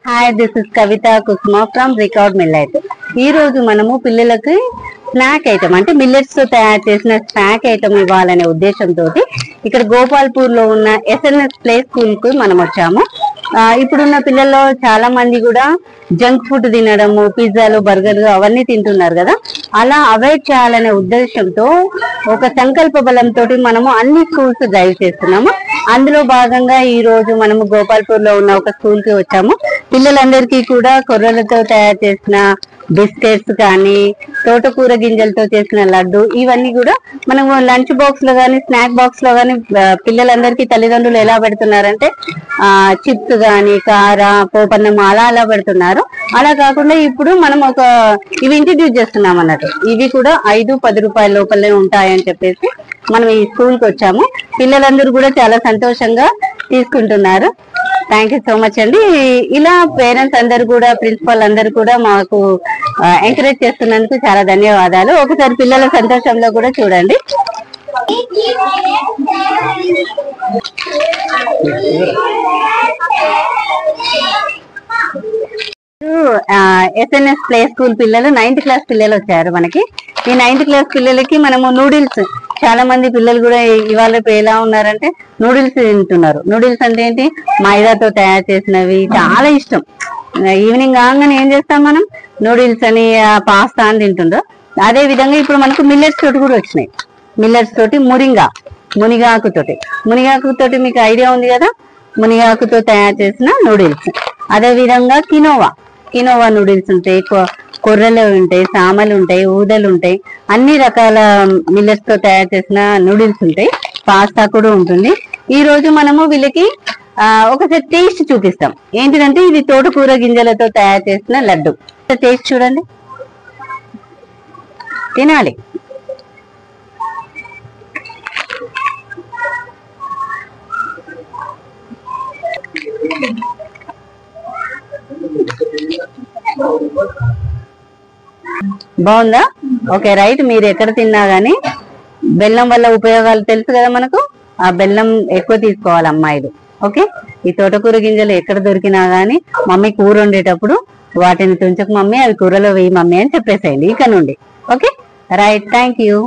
Hi, this is Kavitha Kusuma from record millet. ఈ రోజు మనము పిల్లలకి స్నాక్ ఐటమ్ అంటే మిల్లెట్స్ తో తయారు చేసిన స్నాక్ ఐటమ్ ఇవ్వాలనే ఉద్దేశంతో ఇక్కడ గోపాల్పూర్ లో ఉన్న ఎస్ఎన్ఎస్ ప్లే స్కూల్ కు మనం వచ్చాము. ఇప్పుడున్న పిల్లల్లో చాలా మంది కూడా జంక్ ఫుడ్ తినడము, పిజ్జాలు, బర్గర్లు అవన్నీ తింటున్నారు కదా. అలా అవాయిడ్ చేయాలనే ఉద్దేశంతో ఒక సంకల్ప బలంతో మనము అన్ని స్కూల్స్ డ్రైవ్ చేస్తున్నాము. అందులో భాగంగా ఈ రోజు మనము గోపాల్పూర్ లో ఉన్న ఒక స్కూల్ కి వచ్చాము. పిల్లలందరికీ కూడా కొర్రలతో తయారు చేసిన బిస్కెట్స్ కానీ, తోటకూర గింజలతో చేసిన లడ్డు, ఇవన్నీ కూడా మనము లంచ్ బాక్స్ లో కానీ, స్నాక్ బాక్స్ లో కానీ పిల్లలందరికీ తల్లిదండ్రులు ఎలా పెడుతున్నారంటే చిప్స్ కానీ, కార, పోపన్నం అలా పెడుతున్నారు. అలా కాకుండా ఇప్పుడు మనం ఇవి ఇంట్రడ్యూస్ చేస్తున్నాం అన్నట్టు. ఇవి కూడా 5-10 రూపాయల లోపలనే ఉంటాయని చెప్పేసి మనం ఈ స్కూల్ కి వచ్చాము. పిల్లలందరూ కూడా చాలా సంతోషంగా తీసుకుంటున్నారు. థ్యాంక్ యూ సో మచ్ అండి. ఇలా పేరెంట్స్ అందరు కూడా, ప్రిన్సిపల్ అందరు కూడా మాకు ఎంకరేజ్ చేస్తున్నందుకు చాలా ధన్యవాదాలు. ఒకసారి పిల్లల సంతోషంలో కూడా చూడండి. ఎస్ఎన్ఎస్ ప్లే స్కూల్ పిల్లలు 9th క్లాస్ పిల్లలు వచ్చారు మనకి. ఈ 9th క్లాస్ పిల్లలకి మనము నూడిల్స్, చాలా మంది పిల్లలు కూడా ఇవాళ ఎలా ఉన్నారంటే నూడిల్స్ తింటున్నారు. నూడిల్స్ అంటే ఏంటి? మైదాతో తయారు చేసినవి చాలా ఇష్టం. ఈవినింగ్ కాగానే ఏం చేస్తాం మనం? నూడిల్స్ అని, పాస్తా అని తింటుండ్రు. అదే విధంగా ఇప్పుడు మనకు మిల్లెట్స్ తోటి కూడా వచ్చినాయి. మిల్లెట్స్ తోటి మునిగాకు తోటి మీకు ఐడియా ఉంది కదా, మునిగాకుతో తయారు చేసిన నూడిల్స్. అదే విధంగా కినోవా నూడిల్స్ ఉంటాయి, కొర్రలు ఉంటాయి, సామలు ఉంటాయి, ఊదలు ఉంటాయి, అన్ని రకాల మిల్లెట్స్ తో తయారు చేసిన నూడిల్స్ ఉంటాయి. పాస్తా కూడా ఉంటుంది. ఈ రోజు మనము వీళ్ళకి ఒకసారి టేస్ట్ చూపిస్తాం. ఏంటిదంటే ఇది తోటకూర గింజలతో తయారు చేసిన లడ్డు. టేస్ట్ చూడండి, తినాలి. బాగుందా? Okay, right. మీరు ఎక్కడ తిన్నా గానీ బెల్లం వల్ల ఉపయోగాలు తెలుసు కదా మనకు. ఆ బెల్లం ఎక్కువ తీసుకోవాలి అమ్మాయిలు. ఓకే, ఈ తోటకూర గింజలు ఎక్కడ దొరికినా గానీ మమ్మీ కూర వండేటప్పుడు వాటిని తుంచకు మమ్మీ, అవి కూరలో వేయి మమ్మీ అని చెప్పేసేయండి ఇక నుండి. Okay, right. Thank you.